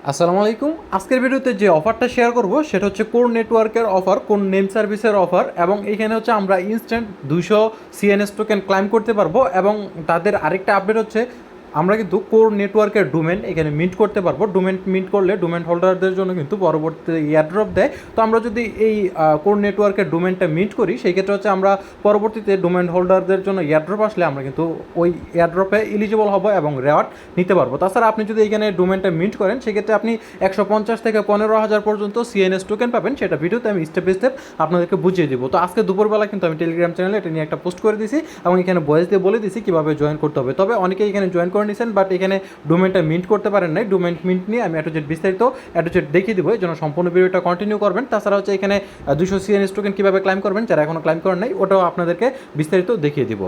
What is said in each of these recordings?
আসসালামু আলাইকুম। আজকের ভিডিওতে যে অফারটা শেয়ার করব সেটা হচ্ছে কোর নেটওয়ার্কের অফার, কোর নেম সার্ভিসের অফার, এবং এখানে হচ্ছে আমরা ইনস্ট্যান্ট 200 সিএনএস টোকেন ক্লাইম করতে পারবো। এবং তাদের আরেকটা আপডেট হচ্ছে আমরা কিন্তু কোর নেটওয়ার্কের ডোমেন এখানে মিন্ট করতে পারবো। ডোমেন মিন্ট করলে ডোমেন হোল্ডারদের জন্য কিন্তু পরবর্তীতে এয়ারড্রপ দেয়। তো আমরা যদি এই কোর নেটওয়ার্কের ডোমেনটা মিন্ট করি সেই ক্ষেত্রে হচ্ছে আমরা পরবর্তীতে ডোমেন হোল্ডারদের জন্য এয়ারড্রপ আসলে আমরা কিন্তু ওই এয়ারড্রপে এলিজিবল হব এবং রেওয়ার্ড নিতে পারবো। তাছাড়া আপনি যদি এখানে ডোমেনটা মিন্ট করেন সেক্ষেত্রে আপনি 150 থেকে 15,000 পর্যন্ত সিএনএস টোকেন পাবেন। সেটা ভিডিওতে আমি স্টেপ বাই স্টেপ আপনাদেরকে বুঝিয়ে দিব। তো আজকে দুপুরবেলা কিন্তু আমি টেলিগ্রাম চ্যানেলে এটা নিয়ে একটা পোস্ট করে দিয়েছি এবং এখানে ভয়েস দিয়ে বলে দিয়েছি কীভাবে জয়েন করতে হবে। তবে অনেকে এখানে জয়েন করে নিয়েছেন বাট এখানে ডোমেনটা মিন্ট করতে পারেন নাই। ডোমেন মিন্ট নিয়ে আমি এটো জেড বিস্তারিত দেখিয়ে দিব, এই জন্য সম্পূর্ণ ভিডিওটা কন্টিনিউ করবেন। তাছাড়া হচ্ছে এখানে 200 সিএনএস টোকেন কীভাবে ক্লাইম করবেন, যারা এখনও ক্লাইম করেন নাই ওটাও আপনাদেরকে বিস্তারিত দেখিয়ে দিব।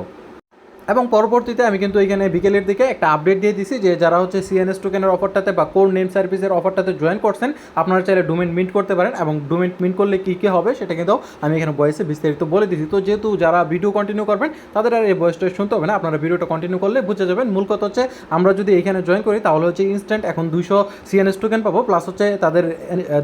এবং পরবর্তীতে আমি কিন্তু এখানে বিকেলের দিকে একটা আপডেট দিয়ে দিছি যে যারা হচ্ছে সিএনএস টোকেনের অফারটাতে বা কোর নেম সার্ভিসের অফারটাতে জয়েন করছেন আপনারা চাইলে ডোমেন মিন্ট করতে পারেন, এবং ডোমেন মিন্ট করলে কী কী হবে সেটা কিন্তু আমি এখানে ভয়েসে বিস্তারিত বলে দিচ্ছি। তো যেহেতু যারা ভিডিও কন্টিনিউ করবেন তাদের আর এই ভয়েসটা শুনতে হবে না, আপনারা ভিডিওটা কন্টিনিউ করলে বুঝে যাবেন। মূল কথা হচ্ছে আমরা যদি এখানে জয়েন করি তাহলে হচ্ছে ইনস্ট্যান্ট এখন 200 সিএনএস টোকেন পাবো, প্লাস হচ্ছে তাদের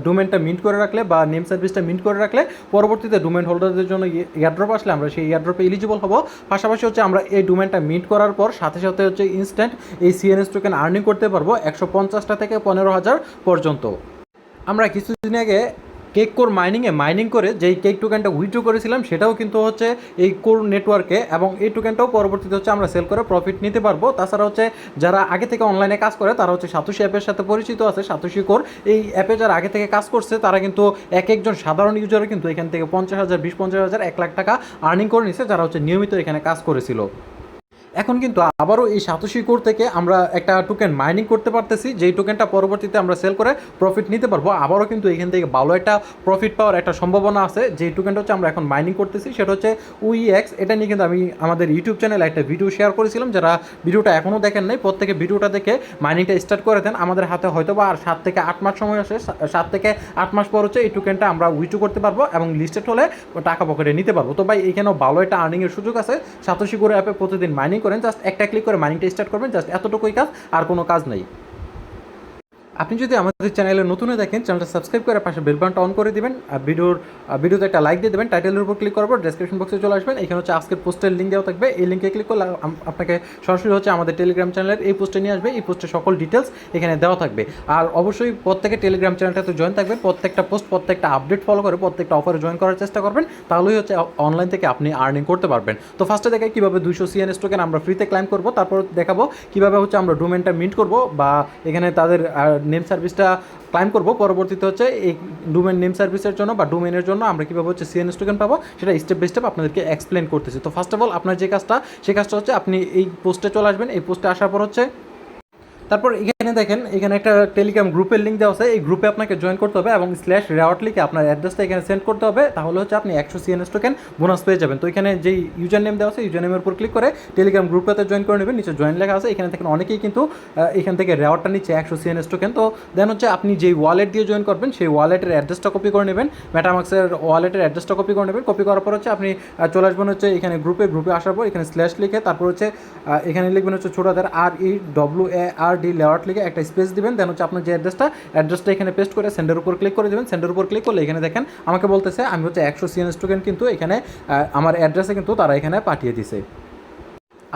ডোমেনটা মিন্ট করে রাখলে বা নেম সার্ভিসটা মিন্ট করে রাখলে পরবর্তীতে ডোমেন হোল্ডারদের জন্য এয়ারড্রপ আসলে আমরা সেই এয়ারড্রপে এলিজিবল হবো। পাশাপাশি হচ্ছে আমরা এই ডোমেনটা মিন্ট করার পর সাথে সাথে হচ্ছে ইনস্ট্যান্ট এই সিএনএস টোকেন আর্নিং করতে পারবো 150টা থেকে 15,000 পর্যন্ত। আমরা কিছুদিন আগে কেক কোর মাইনিং করে যেই কেক টোকেনটা উইথড্র করেছিলাম সেটাও কিন্তু হচ্ছে এই কোর নেটওয়ার্কে, এবং এই টোকেনটাও পরবর্তীতে হচ্ছে আমরা সেল করে প্রফিট নিতে পারবো। তাছাড়া হচ্ছে যারা আগে থেকে অনলাইনে কাজ করে তারা হচ্ছে সাতোশি অ্যাপের সাথে পরিচিত আছে। সাতোশি কোর এই অ্যাপে যারা আগে থেকে কাজ করছে তারা কিন্তু একজন সাধারণ ইউজারও কিন্তু এখান থেকে 50,000, 20-50,000, 1 লাখ টাকা আর্নিং করে নিছে যারা হচ্ছে নিয়মিত এখানে কাজ করেছিল। এখন কিন্তু আবারও এই সাতোশি কোর থেকে আমরা একটা টোকেন মাইনিং করতে পারতেছি, যেই টোকেনটা পরবর্তীতে আমরা সেল করে প্রফিট নিতে পারবো। আবারও কিন্তু এখান থেকে ভালো একটা প্রফিট পাওয়ার একটা সম্ভাবনা আছে। যেই টোকেনটা হচ্ছে আমরা এখন মাইনিং করতেছি সেটা হচ্ছে উইএক্স। এটা নিয়ে কিন্তু আমি আমাদের ইউটিউব চ্যানেলে একটা ভিডিও শেয়ার করেছিলাম। যারা ভিডিওটা এখনও দেখেন নাই প্রত্যেকে ভিডিওটা দেখে মাইনিংটা স্টার্ট করে দেন। আমাদের হাতে হয়তো বা আর 7 থেকে 8 মাস সময় আসে, 7 থেকে 8 মাস পর হচ্ছে এই টোকেনটা আমরা উইথড্র করতে পারবো এবং লিস্টেড হলে টাকা পকেটে নিতে পারবো। তো ভাই এখানেও ভালো একটা আর্নিংয়ের সুযোগ আছে। সাতোশি কোর অ্যাপে প্রতিদিন মাইনিং করেন, জাস্ট একটা ক্লিক করে মাইনিংটা স্টার্ট করবেন, জাস্ট এতটুকুই কাজ, আর কোনো কাজ নেই। আপনি যদি আমাদের চ্যানেলে নতুন হয়ে দেখেন চ্যানেলটা সাবস্ক্রাইব করে পাশে বেল বাটনটা অন করে দিবেন, আর ভিডিওতে একটা লাইক দিয়ে দেবেন, টাইটেলের উপর ক্লিক করার পর ডেসক্রিপশন বক্সে চলে আসবেন। এখানে হচ্ছে আজকের পোস্টের লিঙ্ক দেওয়া থাকবে, এই লিঙ্কে ক্লিক করলে আপনাকে সরাসরি হচ্ছে আমাদের টেলিগ্রাম চ্যানেলের এই পোস্টে নিয়ে আসবে। এই পোস্টে সকল ডিটেলস এখানে দেওয়া থাকবে। আর অবশ্যই প্রত্যেকে টেলিগ্রাম চ্যানেলটাতে জয়েন থাকবেন, প্রত্যেকটা পোস্ট প্রত্যেকটা আপডেট ফলো করে প্রত্যেকটা অফারে জয়েন করার চেষ্টা করবেন, তাহলেই হচ্ছে অনলাইন থেকে আপনি আর্নিং করতে পারবেন। তো ফার্স্টে দেখাই কীভাবে 200 সিএনএস টোকেন আমরা ফ্রিতে ক্লাইম করবো, তারপর দেখাবো কীভাবে হচ্ছে আমরা ডোমেনটা মিন্ট করবো বা এখানে তাদের নেম সার্ভিসটা ক্লাইম করবো। পরবর্তীতে হচ্ছে এই ডোমেন নেম সার্ভিসের জন্য বা ডোমেনের জন্য আমরা কীভাবে হচ্ছে সিএনএস টোকেন পাবো সেটা স্টেপ বাই স্টেপ আপনাদেরকে এক্সপ্লেন করতেছি। তো ফার্স্ট অফ অল আপনার যে কাজটা সেই কাজটা হচ্ছে আপনি এই পোস্টে চলে আসবেন। এই পোস্টে আসার পর হচ্ছে তারপর এখানে দেখেন এখানে একটা টেলিগ্রাম গ্রুপের লিঙ্ক দেওয়া আছে, এই গ্রুপে আপনাকে জয়েন করতে হবে এবং /রেওয়ার্ড লিখে আপনার অ্যাড্রেসটা এখানে সেন্ড করতে হবে, তাহলে হচ্ছে আপনি 100 সিএনএস টোকেন বোনাস পেয়ে যাবেন। তো এখানে যেই ইউজার নেম দেওয়া আছে ইউজার নেমের উপর ক্লিক করে টেলিগ্রাম গ্রুপেতে জয়েন করে নেবেন। নিচে জয়েন লেখা আছে, এখানে থেকে অনেকেই কিন্তু এখান থেকে রেওয়ার্ডটা নিচ্ছে 100 সিএনএস টোকেন। তো দেন হচ্ছে আপনি যেই ওয়ালেট দিয়ে জয়েন করবেন সেই ওয়ালেটের অ্যাড্রেসটা কপি করে নেবেন, মেটামাক্সের ওয়ালেটের অ্যাড্রেসটা কপি করে নেবেন। কপি করার পর হচ্ছে আপনি চলে আসবেন হচ্ছে এখানে গ্রুপে আসার পর এখানে / লিখে তারপর হচ্ছে এখানে লিখবেন হচ্ছে ছোটাদের REWARD রেওয়ার্ড লিখে একটা স্পেস দিবেন। দেন হচ্ছে আপনার যে অ্যাড্রেসটা এখানে পেস্ট করে সেন্ডের উপর ক্লিক করে দেবেন। সেন্ডের উপর ক্লিক করলে এখানে দেখেন আমাকে বলতেছে আমি হচ্ছে 100 সিএনএস টোকেন কিন্তু এখানে আমার অ্যাড্রেসে কিন্তু তারা এখানে পাঠিয়ে দিছে।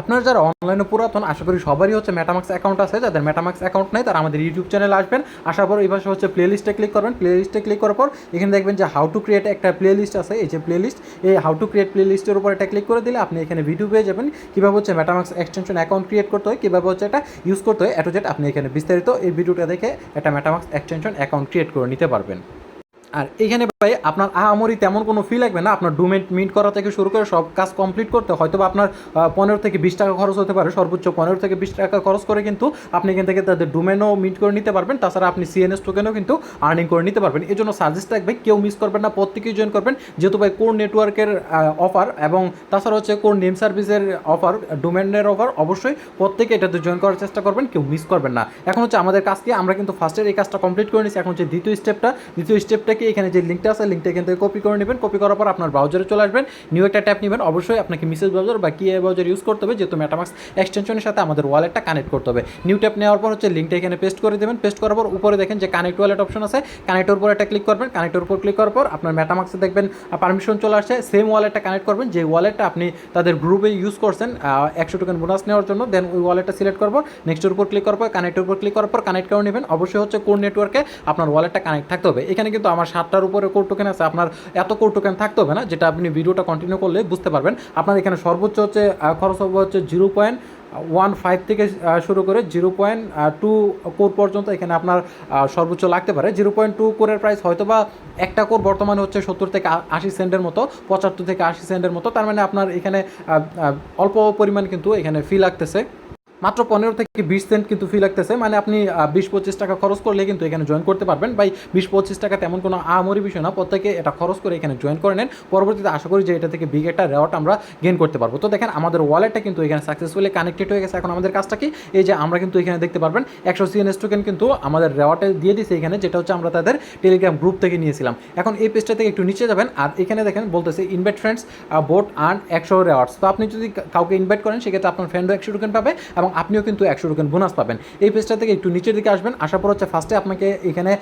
আপনারা যারা অনলাইনে পুরাতন আশা করি সবারই হচ্ছে মেটামাক্স অ্যাকাউন্ট আছে, যাদের মেটামাক্স অ্যাকাউন্ট নেই তারা আমাদের ইউটিউব চ্যানেলে আসবেন। আসার পর এই পাশে হচ্ছে প্লেলিস্টে ক্লিক করবেন। প্লেলিস্টে ক্লিক করার পর এখানে দেখবেন যে হাউ টু ক্রিয়েট একটা প্লেলিস্ট আছে, এই যে প্লেলিস্ট, এই হাউ টু ক্রিয়েট প্লেলিস্টের উপর এটা ক্লিক করে দিলে আপনি এখানে ভিডিও পেয়ে যাবেন কীভাবে হচ্ছে মেটামাক্স এক্সটেনশন অ্যাকাউন্ট ক্রিয়েট করতে হয়, কীভাবে হচ্ছে এটা ইউজ করতে হয়, এটো জেড আপনি এখানে বিস্তারিত এই ভিডিওটা দেখে একটা মেটামাক্স এক্সটেনশন অ্যাকাউন্ট ক্রিয়েট করে নিতে পারবেন। আর এখানে ভাই আপনার আহামরি তেমন কোনো ফি লাগবে না। আপনার ডোমেন মিন্ট করা থেকে শুরু করে সব কাজ কমপ্লিট করতে হয়তো বা আপনার 15 থেকে 20 টাকা খরচ হতে পারে, সর্বোচ্চ 15 থেকে 20 টাকা খরচ করে কিন্তু আপনি এখান থেকে তাদের ডোমেনও মিন্ট করে নিতে পারবেন। তাছাড়া আপনি সিএনএস টোকেনও কিন্তু আর্নিং করে নিতে পারবেন। এই জন্য সাজেস্ট থাকবে কেউ মিস করবেন না, প্রত্যেকেই জয়েন করবেন, যেহেতু ভাই কোর নেটওয়ার্কের অফার এবং তাছাড়া হচ্ছে কোর নেম সার্ভিসের অফার, ডোমেনের অফার, অবশ্যই প্রত্যেকে এটাতে জয়েন করার চেষ্টা করবেন, কেউ মিস করবেন না। এখন হচ্ছে আমাদের কাজকে আমরা কিন্তু ফার্স্টের এই কাজটা কমপ্লিট করে নিচ্ছি, এখন হচ্ছে দ্বিতীয় স্টেপটা কি এখানে যে লিঙ্কটা আছে, লিঙ্কটা এখান থেকে কপি করে নেবেন। কপি করার পর আপনার ব্রাউজারে চলে আসবেন, নিউ একটা ট্যাব নেবেন। অবশ্যই আপনাকে মিসেস ব্রাউজার বা কি ব্রাউজার ইউজ করতে হবে, যেহেতু মেটামাক্স এক্সটেনশনের সাথে আমাদের ওয়ালেটটা কানেক্ট করতে হবে। নিউ ট্যাব নেওয়ার পর হচ্ছে লিঙ্কটা এখানে পেস্ট করে দেবেন। পেস্ট করার পর উপরে দেখেন যে কানেক্ট ওয়ালেট অপশন আছে, কানেক্টের উপর একটা ক্লিক করবেন। কানেক্টের উপর ক্লিক করার পর আপনার মেটামাক্সে দেখবেন পারমিশন চলে আসছে। সেম ওয়ালেটটা কানেক্ট করবেন, যে ওয়ালেটটা আপনি তাদের গ্রুপে ইউজ করছেন 100 টোকেন বোনাস নেওয়ার জন্য। দেন ওই ওয়ালেটটা সিলেক্ট করবো, নেক্সটের উপর ক্লিক করার পর কানেক্টের উপর ক্লিক করার পর কানেক্ট করে নেবেন। অবশ্যই হচ্ছে কোর নেটওয়ার্কে আপনার ওয়ালেটটা কানেক্ট থাকতে হবে। এখানে কিন্তু আমার 7টার উপরে কোর টোকেন আছে, আপনার এত কোর টোকেন থাকতে হবে না, যেটা আপনি ভিডিওটা কন্টিনিউ করলে বুঝতে পারবেন। আপনার এখানে সর্বোচ্চ হচ্ছে খরচ হবে হচ্ছে 0.15 থেকে শুরু করে 0.2 কোর পর্যন্ত এখানে আপনার সর্বোচ্চ লাগতে পারে। 0.2 কোরের প্রাইস হয়তো বা একটা কোর বর্তমানে হচ্ছে 70 থেকে 80 সেন্টের মতো, 75 থেকে 80 সেন্টের মতো। তার মানে আপনার এখানে অল্প পরিমাণ কিন্তু এখানে ফি লাগতেছে, মাত্র 15 থেকে 20 সেন্ট কিন্তু ফি লাগতেছে। মানে আপনি 20-25 টাকা খরচ করলে কিন্তু এখানে জয়েন করতে পারবেন। ভাই 20-25 টাকা তেমন কোনো আমরি বিষয় না, প্রত্যেকে এটা খরচ করে এখানে জয়েন করে নেন। পরবর্তীতে আশা করি যে এটা থেকে বিগ একটা রেওয়ার্ড আমরা গেইন করতে পারবো। তো দেখেন আমাদের ওয়ালেটটা কিন্তু এখানে সাকসেসফুলি কানেক্টেড হয়ে গেছে। এখন আমাদের কাজটা কি, এই যে আমরা কিন্তু এখানে দেখতে পারবেন 100 CNS টোকেন কিন্তু আমাদের রেওয়ার্ডে দিয়ে দিয়েছে এখানে, যেটা হচ্ছে আমরা তাদের টেলিগ্রাম গ্রুপ থেকে নিয়েছিলাম। এখন এই পেজটা থেকে একটু নিচে যাবেন, আর এখানে দেখেন বলতেছে invite friends boat earn 100 rewards. তো আপনি যদি কাউকে ইনভাইট করেন সেক্ষেত্রে আপনার ফ্রেন্ডও 100 টোকেন পাবে এবং আপনিও কিন্তু 100 টোকেন বোনাস পাবেন। এই পেজটা থেকে একটু নিচের দিকে আসবেন, আসার পর হচ্ছে ফার্স্টে আপনাকে এখানে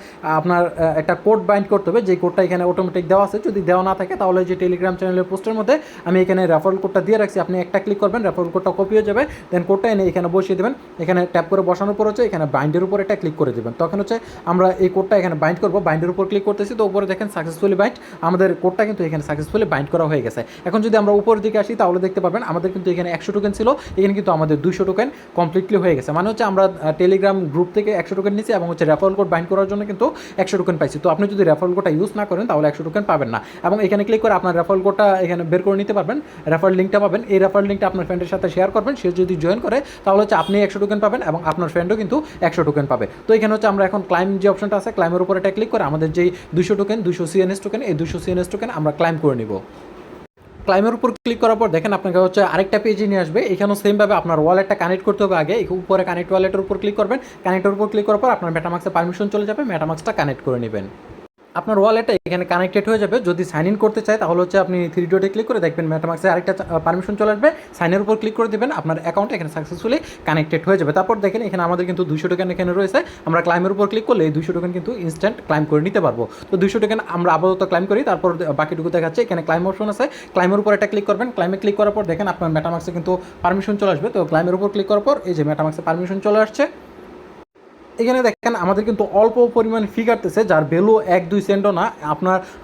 আপনার একটা কোড বাইন্ড করতে হবে, যে কোডটা এখানে অটোমেটিক দেওয়া আছে। যদি দেওয়া না থাকে তাহলে যে টেলিগ্রাম চ্যানেলের পোস্টের মধ্যে আমি এখানে রেফারেল কোডটা দিয়ে রাখছি, আপনি একটা ক্লিক করবেন, রেফারেল কোডটা কপি হয়ে যাবে। দেন কোডটা এনে এখানে বসিয়ে দেবেন। এখানে ট্যাপ করে বসানোর পর হচ্ছে এখানে বাইন্ডের উপর একটা ক্লিক করে দেবেন। তখন হচ্ছে আমরা এই কোডটা এখানে বাইন্ড করবো। বাইন্ডের উপর ক্লিক করতেছি, তো উপরে দেখেন সাকসেসফুলি বাইন্ড, আমাদের কোডটা কিন্তু এখানে সাকসেসফুলি বাইন্ড করা হয়ে গেছে। এখন যদি আমরা উপরের দিকে আসি তাহলে দেখতে পাবেন আমাদের কিন্তু এখানে 100 টোকেন ছিল, এখানে কিন্তু আমাদের 200 টোকেন কমপ্লিটলি হয়ে গেছে। মানে হচ্ছে আমরা টেলিগ্রাম গ্রুপ থেকে 100 টোকেন নিচ্ছি এবং হচ্ছে রেফারেল কোড বাইন্ড করার জন্য কিন্তু 100 টোকেন পাইছি। তো আপনি যদি রেফারেল কোডটা ইউজ না করেন তাহলে 100 টোকেন পাবেন না। এবং এখানে ক্লিক করে আপনার রেফারেল কোডটা এখানে বের করে নিতে পারবেন, রেফারেল লিঙ্কটা পাবেন। এই রেফারেল লিঙ্কটা আপনার ফ্রেন্ডের সাথে শেয়ার করবেন, সে যদি জয়েন করে তাহলে হচ্ছে আপনি 100 টোকেন পাবেন এবং আপনার ফ্রেন্ডও কিন্তু 100 টোকেন পাবে। তো এখানে হচ্ছে আমরা এখন ক্লাইম যে অপশনটা আছে, ক্লাইমের উপর এটা ক্লিক করে আমাদের যেই 200 টোকেন 200 CNS টোকেন, এই 200 CNS টোকেন আমরা ক্লাইম করে নিব। ক্লাইমের উপর ক্লিক করার পর দেখেন আপনাকে হচ্ছে আরেকটা পেজে নিয়ে আসবে। এখানেও সেমভাবে আপনার ওয়ালেটটা কানেক্ট করতে হবে। আগে উপরে কানেক্ট ওয়ালেটের উপর ক্লিক করবেন, কানেক্টের উপর ক্লিক করার পর আপনার মেটামাক্সে পারমিশন চলে যাবে, মেটামাক্সটা কানেক্ট করে নেবেন। আপনার ওয়ালেটটা এখানে কানেক্টেড হয়ে যাবে। যদি সাইন ইন করতে চায় তাহলে হচ্ছে আপনি 3 ডটে ক্লিক করে দেখবেন মেটামাক্সে আরেকটা পারমিশন চলে আসবে, সাইনের উপর ক্লিক করে দেবেন, আপনার অ্যাকাউন্ট এখানে সাকসেসফুলি কানেক্টেড হয়ে যাবে। তারপর দেখেন এখানে আমাদের কিন্তু 200 টোকেন এখানে রয়েছে, আমরা ক্লাইমের উপর ক্লিক করলে এই 200 টোকেন কিন্তু ইনস্ট্যান্ট ক্লাইম করে নিতে পারবো। তো 200 টোকেন আমরা আপাতত ক্লাইম করি, তারপর বাকিটুকু দেখাচ্ছে। এখানে ক্লাইম অপশন আছে, ক্লাইমের উপর একটা ক্লিক করবেন, ক্লাইমে ক্লিক করার পর দেখেন আপনার মেটামাক্সে কিন্তু পারমিশন চলে আসবে। তো ক্লাইমের উপর ক্লিক করার পর এই যে মেটামাক্সে পারমিশন চলে আসছে। এখানে দেখেন আমাদের কিন্তু অল্প পরিমাণ ফি কাটতেছে, যার ভ্যালু 1-2 সেন্টও না।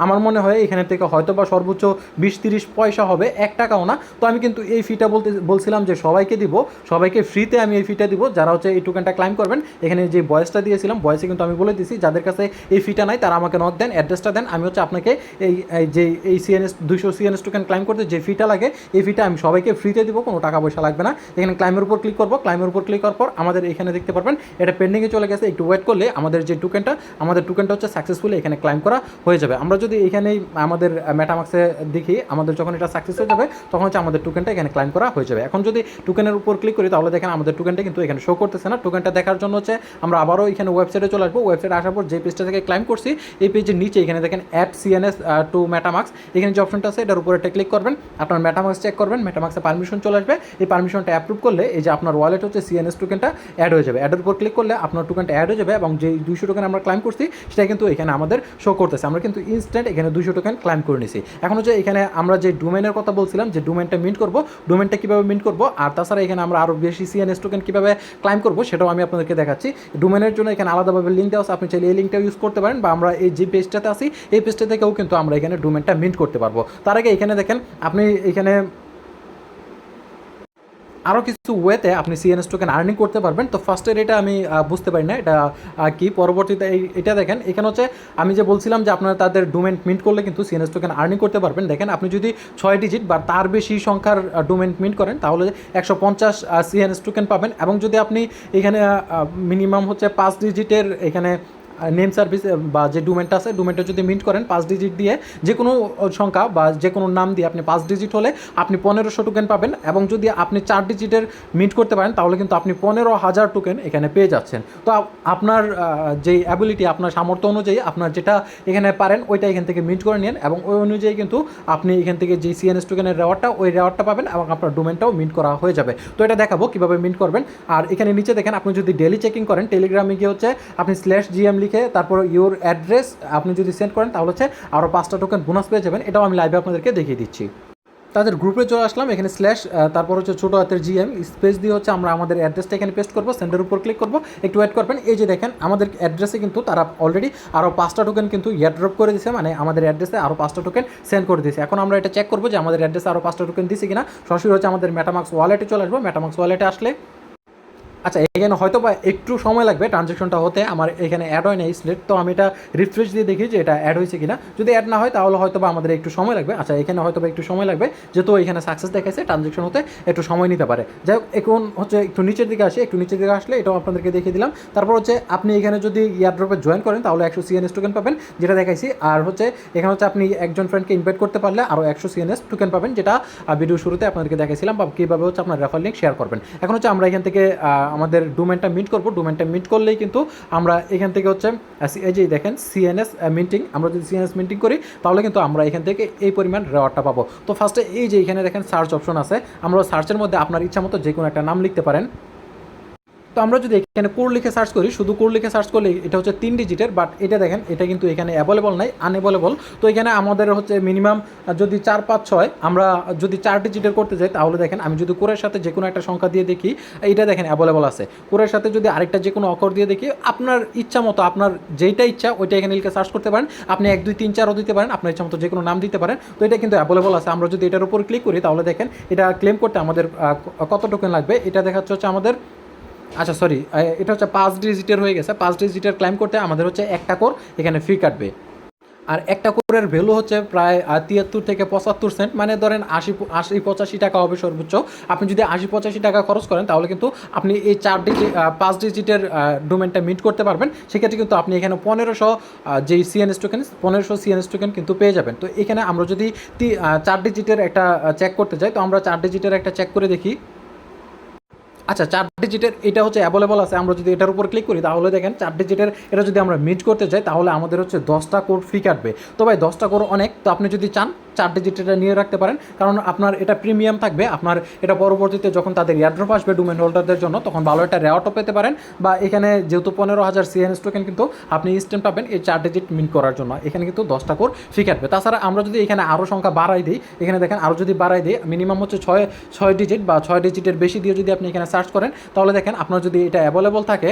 আমার মনে হয় এখানে থেকে হয়তো বা সর্বোচ্চ 20-30 পয়সা হবে, 1 টাকাও না। তো আমি কিন্তু এই ফিটা বলছিলাম যে সবাইকে দিব, সবাইকে ফ্রিতে আমি এই ফিটা দিব যারা হচ্ছে এই টোকেনটা ক্লাইম করবেন। এখানে যে ভয়েসটা দিয়েছিলাম, ভয়েসে কিন্তু আমি বলে দিয়েছি যাদের কাছে এই ফিটা নাই তারা আমাকে নক দেন, অ্যাড্রেসটা দেন, আমি হচ্ছে আপনাকে এই CNS 200 CNS টোকেন ক্লাইম করতে যে ফিটা লাগে এই ফিটা আমি সবাইকে ফ্রিতে দিব, কোনো টাকা পয়সা লাগবে না। এখানে ক্লাইমের উপর ক্লিক করবো, ক্লাইমের উপর ক্লিক করার পর আমাদের এখানে দেখতে পারবেন এটা পেন্ডিংয়ে চলে গেছে। একটু ওয়েট করলে আমাদের যে আমাদের টোকেনটা হচ্ছে সাকসেসফুলি এখানে ক্লাইম করা হয়ে যাবে। আমরা যদি এখানেই আমাদের মেটামাক্সে দেখি, আমাদের যখন এটা সাকসেস হয়ে যাবে তখন হচ্ছে আমাদের টোকেনটা এখানে ক্লাইম করা হয়ে যাবে। এখন যদি টোকেনের উপর ক্লিক করি তাহলে দেখেন আমাদের টোকেনটা কিন্তু এখানে শো করতেছে না। টোকেনটা দেখার জন্য হচ্ছে আমরা আবারও এখানে ওয়েবসাইটে চলে আসবো। ওয়েবসাইটে আসার পর যে পেজটা থেকে ক্লাইম করছি এই পেজের নিচে এখানে দেখেন অ্যাড CNS টু মেটামাক্স, এখানে যে অপশনটা আছে এটার উপরে একটা ক্লিক করবেন, আপনার মেটামাক্স চেক করবেন, মেটামাক্সে পারমিশন চলে আসবে। এই পারমিশনটা অ্যাপ্রুভ করলে এই যে আপনার ওয়ালেট হচ্ছে CNS টোকেনটা অ্যাড হয়ে যাবে। অ্যাডের উপর ক্লিক করলে আপনার টোকেনটা অ্যাড হয়ে যাবে এবং যে 200 টোকেন আমরা ক্লাইম করছি সেটা কিন্তু এখানে আমাদের শো করতেছে। আমরা কিন্তু ইনস্ট্যান্ট এখানে 200 টোকেন ক্লাইম করে নিছি। এখন হচ্ছে এখানে আমরা যে ডোমেনের কথা বলছিলাম, যে ডোমেনটা মিন্ট করবো, ডোমেনটা কীভাবে মিন্ট করবো, আর তাছাড়া এখানে আমরা আরও বেশি CNS টোকেন কীভাবে ক্লাইম করবো সেটাও আমি আপনাদেরকে দেখাচ্ছি। ডোমেনের জন্য এখানে আলাদাভাবে লিঙ্ক দেওয়া আছে, আপনি চাইলে এই লিঙ্কটা ইউজ করতে পারেন, বা আমরা এই যে পেজটাতে আসি এই পেজটা থেকেও কিন্তু আমরা এখানে ডোমেনটা মিন্ট করতে পারবো। তার আগে এখানে দেখেন আপনি এখানে আরও কিছু ওয়েতে আপনি CNS টোকেন আর্নিং করতে পারবেন। তো ফার্স্টের এটা আমি বুঝতে পারি না এটা কি, পরবর্তীতে এটা দেখেন এখানে হচ্ছে আমি যে বলছিলাম যে আপনারা তাদের ডোমেন মিন্ট করলে কিন্তু CNS টোকেন আর্নিং করতে পারবেন। দেখেন আপনি যদি 6 ডিজিট বা তার বেশি সংখ্যার ডোমেন মিন্ট করেন তাহলে 150 CNS টোকেন পাবেন, এবং যদি আপনি এখানে মিনিমাম হচ্ছে 5 ডিজিটের এখানে নেম সার্ভিস বা যে ডোমেনটা আছে ডোমেনটা যদি মিন্ট করেন 5 ডিজিট দিয়ে, যে কোনো সংখ্যা বা যে কোনো নাম দিয়ে আপনি 5 ডিজিট হলে আপনি 1500 টোকেন পাবেন, এবং যদি আপনি 4 ডিজিটের মিন্ট করতে পারেন তাহলে কিন্তু আপনি 15,000 টোকেন এখানে পেয়ে যাচ্ছেন। তো আপনার যেই অ্যাবিলিটি, আপনার সামর্থ্য অনুযায়ী আপনার যেটা এখানে পারেন ওইটা এখান থেকে মিন্ট করে নিন, এবং ওই অনুযায়ী কিন্তু আপনি এখান থেকে যে সিএনএস টোকেনের রেওয়ার্ডটা ওই রেওয়ার্ডটা পাবেন, এবং আপনার ডোমেনটাও মিন্ট করা হয়ে যাবে। তো এটা দেখাবো কীভাবে মিন্ট করবেন। আর এখানে নিচে দেখেন, আপনি যদি ডেলি চেকিং করেন টেলিগ্রামে গিয়ে হচ্ছে আপনি /GM লিখে তারপর ইউর অ্যাড্রেস আপনি যদি সেন্ড করেন তাহলে হচ্ছে আরও 5টা টোকেন বোনাস পেয়ে যাবেন। এটাও আমি লাইভে আপনাদেরকে দেখিয়ে দিচ্ছি। তাদের গ্রুপে চলে আসলাম, এখানে তারপর হচ্ছে ছোটো হাতের GM স্পেস দিয়ে হচ্ছে আমরা আমাদের অ্যাড্রেসটা এখানে পেস্ট করবো, সেন্ডের উপর ক্লিক করবো, একটু ওয়েট করবেন। এই যে দেখেন আমাদের অ্যাড্রেসে কিন্তু তারা অলরেডি আরও 5টা টোকেন কিন্তু এয়ারড্রপ করে দিয়েছে, মানে আমাদের অ্যাড্রেসে আরও 5টা টোকেন সেন্ড করে দিয়েছে। এখন আমরা এটা চেক করবো যে আমাদের অ্যাড্রেসে আরও 5টা টোকেন দিয়েছে কিনা। সরাসরি হচ্ছে আমাদের মেটামাক্স ওয়ালেটে চলে আসবো। মেটামাক্স ওয়ালেটে আসলে আচ্ছা, এখানে হয়তো বা একটু সময় লাগবে ট্রানজ্যাকশনটা হতে, আমার এখানে অ্যাড হয় না এই স্লেট, তো আমি এটা রিফ্রেশ দিয়ে দেখি যে এটা অ্যাড হয়েছে কিনা। যদি অ্যাড না হয় তাহলে হয়তো বা আমাদের একটু সময় লাগবে। আচ্ছা, এখানে হয়তো বা একটু সময় লাগবে, যেহেতু এখানে সাকসেস দেখাইছে, ট্রানজ্যাকশন হতে একটু সময় নিতে পারে। যাই হোক, এখন হচ্ছে একটু নিচের দিকে আসে, একটু নিচের দিকে আসলে এটাও আপনাদেরকে দেখিয়ে দিলাম। তারপর হচ্ছে আপনি এখানে যদি এয়ারড্রপে জয়েন করেন তাহলে 100 CNS টোকেন পাবেন, যেটা দেখাইছি। আর হচ্ছে এখানে হচ্ছে আপনি একজন ফ্রেন্ডকে ইনভাইট করতে পারলে আরও 100 CNS টোকেন পাবেন, যেটা ভিডিও শুরুতে আপনাদেরকে দেখাইছিলাম, বা কীভাবে হচ্ছে আপনার রেফার লিঙ্ক শেয়ার করবেন। এখন হচ্ছে আমরা এখান থেকে আমাদের ডোমেনটা মিন্ট করবো। ডোমেনটা মিন্ট করলেই কিন্তু আমরা এখান থেকে হচ্ছে এই যে দেখেন CNS মিন্টিং, আমরা যদি CNS মিন্টিং করি তাহলে কিন্তু আমরা এখান থেকে এই পরিমাণ রেওয়ার্ডটা পাবো। তো ফার্স্টে এই যে এখানে দেখেন সার্চ অপশন আছে, আমরা সার্চের মধ্যে আপনার ইচ্ছা মতো যে কোনো একটা নাম লিখতে পারেন। তো আমরা যদি এখানে কোড লিখে সার্চ করি, শুধু কোড লিখে সার্চ করলে এটা হচ্ছে 3 ডিজিটের, বাট এটা দেখেন এটা কিন্তু এখানে অ্যাভেলেবল নাই, আনঅ্যাভেলেবল। তো এখানে আমাদের হচ্ছে মিনিমাম যদি 4, 5, 6 আমরা যদি 4 ডিজিটের করতে যাই তাহলে দেখেন আমি যদি কোরের সাথে যে কোনো একটা সংখ্যা দিয়ে দেখি, এইটা দেখেন অ্যাভেলেবল আছে। কোরের সাথে যদি আরেকটা যে কোনো অক্ষর দিয়ে দেখি, আপনার ইচ্ছা মতো আপনার যেইটা ইচ্ছা ওইটা এখানে লিখে সার্চ করতে পারেন। আপনি 1, 2, 3, 4ও দিতে পারেন, আপনার ইচ্ছা মতো যে কোনো নাম দিতে পারেন। তো এটা কিন্তু অ্যাভেলেবল আছে। আমরা যদি এটার উপর ক্লিক করি তাহলে দেখেন এটা ক্লেম করতে আমাদের কত টোকেন লাগবে, এটা দেখাচ্ছে হচ্ছে আমাদের, আচ্ছা সরি, এটা হচ্ছে 5 ডিজিটের হয়ে গেছে। 5 ডিজিটের ক্লাইম করতে আমাদের হচ্ছে একটা কোর এখানে ফ্রি কাটবে। আর একটা কোরের ভ্যালু হচ্ছে প্রায় 73 থেকে 75 সেন্ট, মানে ধরেন 80-85 টাকা হবে সর্বোচ্চ। আপনি যদি 80-85 টাকা খরচ করেন তাহলে কিন্তু আপনি এই 5 ডিজিটের ডোমেনটা মিট করতে পারবেন। সেক্ষেত্রে কিন্তু আপনি এখানে 1500 যেই CNS টোকেন 1500 CNS টোকেন কিন্তু পেয়ে যাবেন। তো এখানে আমরা যদি 4 ডিজিটের একটা চেক করতে চাই, তো আমরা 4 ডিজিটের একটা চেক করে দেখি। আচ্ছা, 4 ডিজিটের এটা হচ্ছে অ্যাভেলেবল আছে। আমরা যদি এটার উপর ক্লিক করি তাহলে দেখেন 4 ডিজিটের এটা যদি আমরা মিট করতে চাই তাহলে আমাদের হচ্ছে 10টা কোড ফ্রি কাটবে। তো ভাই 10টা কোড অনেক, তো আপনি যদি চান 4 ডিজিটেরটা নিয়ে রাখতে পারেন, কারণ আপনার এটা প্রিমিয়াম থাকবে। আপনার এটা পরবর্তীতে যখন তাদের এয়ারড্রপ আসবে ডোমেন হোল্ডারদের জন্য, তখন ভালো একটা রেওয়ার্ডও পেতে পারেন। বা এখানে যেহেতু 15,000 CNS টোকেন কিন্তু আপনি ইনস্ট্যান্ট পাবেন এই 4 ডিজিট মিট করার জন্য। এখানে কিন্তু 10টা কোড ফ্রি কাটবে। তাছাড়া আমরা যদি এখানে আরও সংখ্যা বাড়াই দিই, এখানে দেখেন আরও যদি বাড়াই দিই, মিনিমাম হচ্ছে 6 ডিজিট বা 6 ডিজিটের বেশি দিয়ে যদি আপনি এখানে সার্চ করেন তাহলে দেখেন আপনার যদি এটা অ্যাভেলেবল থাকে,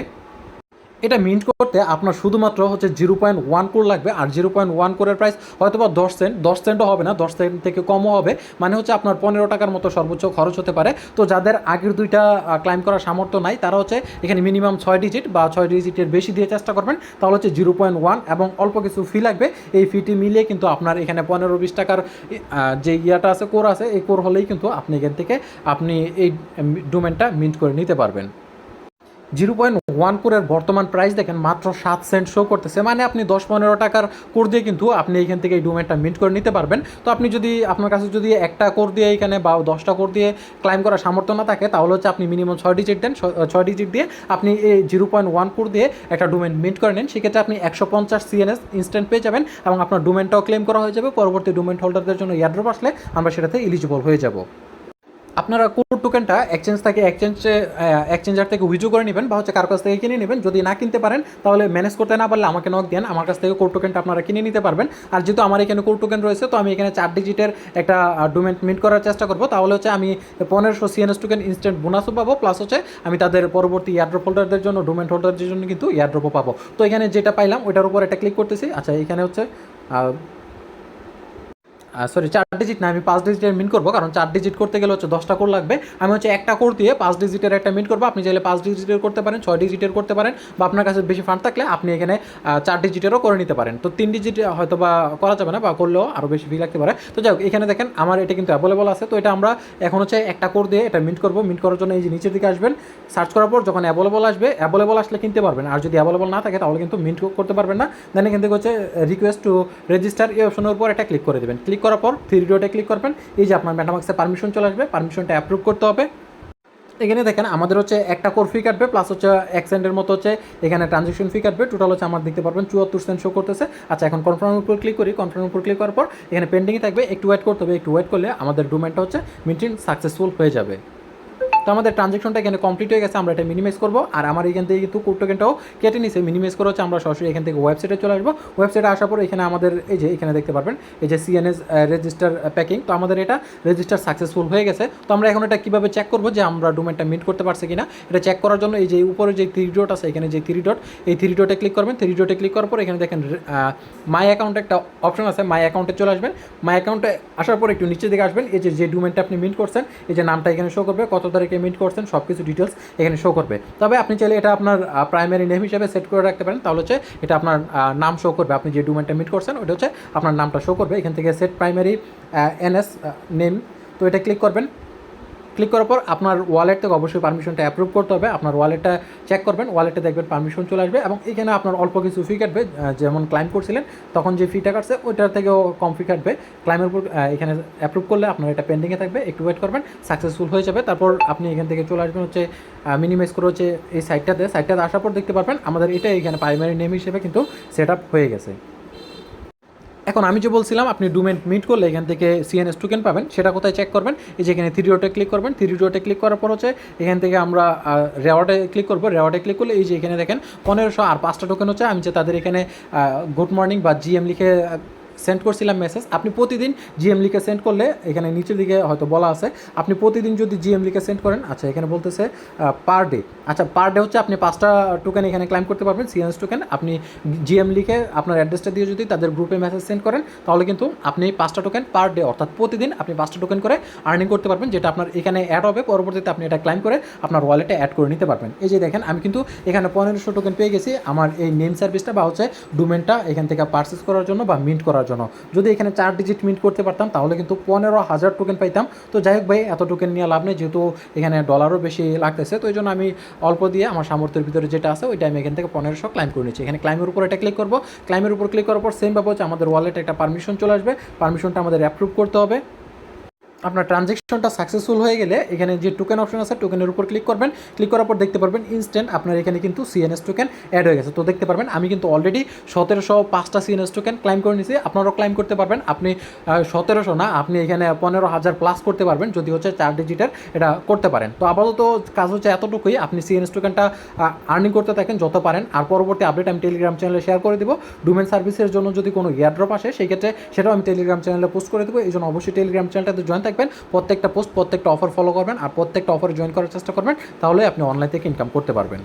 এটা মিন্ট করতে আপনার শুধুমাত্র হচ্ছে 0.1 কোর লাগবে। আর 0.1 কোরের প্রাইস হয়তো বা 10 সেন্ট, 10 সেন্টও হবে না, 10 সেন্ট থেকে কমও হবে, মানে হচ্ছে আপনার 15 টাকার মতো সর্বোচ্চ খরচ হতে পারে। তো যাদের আগের দুইটা ক্লাইম করার সামর্থ্য নাই তারা হচ্ছে এখানে মিনিমাম 6 ডিজিট বা 6 ডিজিটের বেশি দিয়ে চেষ্টা করবেন, তাহলে হচ্ছে 0.1 এবং অল্প কিছু ফি লাগবে। এই ফিটি মিলিয়ে কিন্তু আপনার এখানে 15-20 টাকার যে ইয়াটা আছে, কোর আছে, এই কোর হলেই কিন্তু আপনি এখান থেকে আপনি এই ডোমেনটা মিন্ট করে নিতে পারবেন। 0.1 কোরের বর্তমান প্রাইস দেখেন মাত্র 7 সেন্ট শো করতেছে, মানে আপনি 10-15 টাকার কোর দিয়ে কিন্তু আপনি এখান থেকে এই ডোমেনটা মিন্ট করে নিতে পারবেন। তো আপনি যদি আপনার কাছে যদি একটা কোর দিয়ে এখানে বা 10টা কোর দিয়ে ক্লাইম করার সামর্থ্য না থাকে তাহলে হচ্ছে আপনি মিনিমাম 6 ডিজিট দেন, 6 ডিজিট দিয়ে আপনি এই 0.1 কোর দিয়ে একটা ডোমেন মিন্ট করে নেন। সেক্ষেত্রে আপনি 150 CNS ইনস্ট্যান্ট পেয়ে যাবেন এবং আপনার ডোমেনটাও ক্লেম করা হয়ে যাবে। পরবর্তী ডোমেন হোল্ডারদের জন্য এয়ারড্রপ আসলে আমরা সেটাতে এলিজিবল হয়ে যাব। আপনারা কোড টোকেনটা এক্সচেঞ্জার থেকে উইথড্র করে নেবেন বা হচ্ছে কারো কাছ থেকে কিনে নেবেন। যদি না কিনতে পারেন তাহলে ম্যানেজ করতে না পারলে আমাকে নক দেন, আমার কাছ থেকে কোড টোকেনটা আপনারা কিনে নিতে পারবেন। আর যেহেতু আমার এখানে কোড টোকেন রয়েছে, তো আমি এখানে 4 ডিজিটের একটা ডোমেন মিট করার চেষ্টা করবো। তাহলে হচ্ছে আমি 1500 CNS টোকেন ইনস্ট্যান্ট বোনাসও পাবো, প্লাস হচ্ছে আমি তাদের পরবর্তী এয়ারড্রপ হোল্ডারদের জন্য, ডোমেন হোল্ডারদের জন্য কিন্তু এয়ারড্রপও পাবো। তো এখানে যেটা পাইলাম ওইটার উপর একটা ক্লিক করতেছি। আচ্ছা, এখানে হচ্ছে সরি 4 ডিজিট না, আমি 5 ডিজিটের মিন্ট করবো, কারণ 4 ডিজিট করতে গেলে হচ্ছে 10টা কোর লাগবে। আমি হচ্ছে একটা কোর দিয়ে 5 ডিজিটের একটা মিন্ট করবো। আপনি চাইলে 5 ডিজিটের করতে পারেন, 6 ডিজিটের করতে পারেন, বা আপনার কাছে বেশি ফান্ড থাকলে আপনি এখানে 4 ডিজিটেরও করে নিতে পারেন। তো 3 ডিজিট হয়তো বা করা যাবে না, বা করলেও আরও বেশি ফি লাগতে পারে। তো যাই হোক, এখানে দেখেন আমার এটা কিন্তু অ্যাভেলেবল আছে। তো এটা আমরা এখন হচ্ছে একটা কোর দিয়ে এটা মিন্ট করবো। মিন্ট করার জন্য এই যে নিচের দিকে আসবেন, সার্চ করার পর যখন অ্যাভেলেবল আসবে, অ্যাভেলেবল আসলে কিনতে পারবেন, আর যদি অ্যাভেলেবল না থাকে তাহলে কিন্তু মিন্ট করতে পারবেন না। দেন এখান থেকে হচ্ছে রিকোয়েস্ট টু রেজিস্টার এই অপশনের উপর এটা ক্লিক করে দেবেন। ক্লিক করার পর 3 ডটে ক্লিক করবেন। এই যে আপনার মেটামাক্সে পারমিশন চলে আসবে, পারমিশনটা অ্যাপ্রুভ করতে হবে। এখানে দেখেন আমাদের হচ্ছে একটা কোর ফি কাটবে, প্লাস হচ্ছে 1 সেন্টের মতো হচ্ছে এখানে ট্রানজেকশন ফি কাটবে। টোটাল হচ্ছে আমার দেখতে পারবেন 74 সেন্ট শো করতেছে। আচ্ছা, এখন কনফার্মের উপর ক্লিক করি। কনফার্মের উপর ক্লিক করার পর এখানে পেন্ডিংয়ে থাকবে, একটু ওয়েট করতে হবে। একটু ওয়েট করলে আমাদের ডোমেনটা হচ্ছে মিন্টিং সাকসেসফুল হয়ে যাবে। তো আমাদের ট্রানজেকশনটা এখানে কমপ্লিট হয়ে গেছে। আমরা এটা মিনিমাইজ করবো, আর আমার এখান থেকে কিন্তু কোড টোকেনটাও কেটে নিছে। মিনিমাইজ করে হচ্ছে আমরা সরাসরি এখান থেকে ওয়েবসাইটে চলে আসবো। ওয়েবসাইটে আসার পর এখানে আমাদের এই যে এখানে দেখতে পারবেন এই যে CNS রেজিস্টার প্যাকিং। তো আমাদের এটা রেজিস্টার সাকসেসফুল হয়ে গেছে। তো আমরা এখন এটা কীভাবে চেক করবো যে আমরা ডোমেনটা মিন্ট করতে পারছি কিনা, এটা চেক করার জন্য এই যে উপরে যে 3 ডট আছে, এখানে যে 3 ডট, এই 3 ডটে ক্লিক করবেন। 3 ডটে ক্লিক করার পর এখানে দেখেন মাই অ্যাকাউন্টে একটা অপশন আছে, মাই অ্যাকাউন্টে চলে আসবেন। মাই অ্যাকাউন্টে আসার পর একটু নিচের দিকে আসবেন। এই যে ডোমেনটা আপনি মিন্ট করছেন, এই যে নামটা এখানে শো করবে, কত তারিখে মিন্ট করছেন, সব কিছু ডিটেলস এখানে শো করবে। তবে আপনি চাইলে এটা আপনার প্রাইমারি নেম হিসেবে সেট করে রাখতে পারেন, তাহলে হচ্ছে এটা আপনার নাম শো করবে। আপনি যে ডোমেনটা মিট করছেন ওটা হচ্ছে আপনার নামটা শো করবে। এখান থেকে সেট প্রাইমারি NS নেম, তো এটা ক্লিক করবেন। ক্লিক করার পর আপনার ওয়ালেট থেকে অবশ্যই পারমিশনটা অ্যাপ্রুভ করতে হবে। আপনার ওয়ালেটটা চেক করবেন, ওয়ালেটে দেখবেন পারমিশন চলে আসবে, এবং এখানে আপনার অল্প কিছু ফি কাটবে। যেমন ক্লাইম করছিলেন তখন যে ফিটা কাটছে ওইটার থেকেও কম ফি কাটবে। ক্লাইমের উপর এখানে অ্যাপ্রুভ করলে আপনার এটা পেন্ডিংয়ে থাকবে, একটু ওয়েট করবেন, সাকসেসফুল হয়ে যাবে। তারপর আপনি এখান থেকে চলে আসবেন হচ্ছে মিনিমাইজ করে হচ্ছে এই সাইটটাতে আসার পর দেখতে পারবেন আমাদের এটা এখানে প্রাইমারি নেম হিসেবে কিন্তু সেট আপ হয়ে গেছে। এখন আমি যে বলছিলাম আপনি ডোমেন মিট করলে এখান থেকে CNS টোকেন পাবেন, সেটা কোথায় চেক করবেন? এই যে এখানে 3 ডটে ক্লিক করবেন। 3 ডটে ক্লিক করার পর হচ্ছে এখান থেকে আমরা রেওয়ার্ডে ক্লিক করবো। রেওয়ার্ডে ক্লিক করলে এই যে এখানে দেখেন 1500 আর 5টা টোকেন হচ্ছে আমি যে তাদের এখানে গুড মর্নিং বা GM লিখে সেন্ড করছিলাম মেসেজ। আপনি প্রতিদিন GM লিখে সেন্ড করলে এখানে নিচের দিকে হয়তো বলা আছে আপনি প্রতিদিন যদি GM লিখে সেন্ড করেন, আচ্ছা এখানে বলতেছে পার ডে, আচ্ছা পার ডে হচ্ছে আপনি 5টা টোকেন এখানে ক্লাইম করতে পারবেন, CNS টোকেন। আপনি GM লিখে আপনার অ্যাড্রেসটা দিয়ে যদি তাদের গ্রুপে মেসেজ সেন্ড করেন তাহলে কিন্তু আপনি 5টা টোকেন পার ডে, অর্থাৎ প্রতিদিন আপনি 5টা টোকেন করে আর্নিং করতে পারবেন, যেটা আপনার এখানে অ্যাড হবে। পরবর্তীতে আপনি এটা ক্লাইম করে আপনার ওয়ালেটে অ্যাড করে নিতে পারবেন। এই যে দেখেন আমি কিন্তু এখানে 1500 টোকেন পেয়ে গেছি আমার এই নেম সার্ভিসটা বা হচ্ছে ডোমেনটা এখান থেকে পারচেস করার জন্য বা মিন্ট করার জন্য। যদি এখানে 4 ডিজিট মিন্ট করতে পারতাম তাহলে কিন্তু 15,000 টোকেন পাইতাম। তো যাই হোক ভাই, এত টোকেন নিয়ে লাভ নেই, যেহেতু এখানে ডলারও বেশি লাগতেছে। তো এই জন্য আমি অল্প দিয়ে আমার সামর্থ্যের ভিতরে যেটা আছে ওইটা আমি এখান থেকে 1500 ক্লাইম করে নিচ্ছি। এখানে ক্লাইমের উপর এটা ক্লিক করবো। ক্লাইমের উপর ক্লিক করার পর সেম ভাবে হচ্ছে আমাদের ওয়ালেটে একটা পারমিশন চলে আসবে। পারমিশনটা আমাদের অ্যাপ্রুভ করতে হবে। আপনার ট্রানজেকশনটা সাকসেসফুল হয়ে গেলে এখানে যে টোকেন অপশন আছে টোকেনের উপর ক্লিক করবেন। ক্লিক করার পর দেখতে পারবেন ইনস্ট্যান্ট আপনার এখানে কিন্তু CNS টোকেন অ্যাড হয়ে গেছে। তো দেখতে পারবেন আমি কিন্তু অলরেডি 1705টা CNS টোকেন ক্লাইম করে নিয়েছি। আপনারাও ক্লাইম করতে পারবেন। আপনি 1700 না, আপনি এখানে 15,000 প্লাস করতে পারবেন যদি হচ্ছে 4 ডিজিটের এটা করতে পারেন। তো আপাতত কাজ হচ্ছে এতটুকুই, আপনি CNS টোকেনটা আর্নিং করতে থাকেন যত পারেন। আর পরবর্তী আপডেট আমি টেলিগ্রাম চ্যানেলে শেয়ার করে দেবো। ডোমেন সার্ভিসের জন্য যদি কোনো এয়ারড্রপ আসে সেই ক্ষেত্রে সেটাও আমি টেলিগ্রাম চ্যানেলে পোস্ট করে দেবো। এই জন্য অবশ্যই টেলিগ্রাম চ্যানেলটাতে জয়েন থাকবেন। প্রত্যেকটা পোস্ট, প্রত্যেকটা অফার ফলো করবেন আর প্রত্যেকটা অফারে জয়েন করার চেষ্টা করবেন, তাহলে আপনি অনলাইন থেকে ইনকাম করতে পারবেন।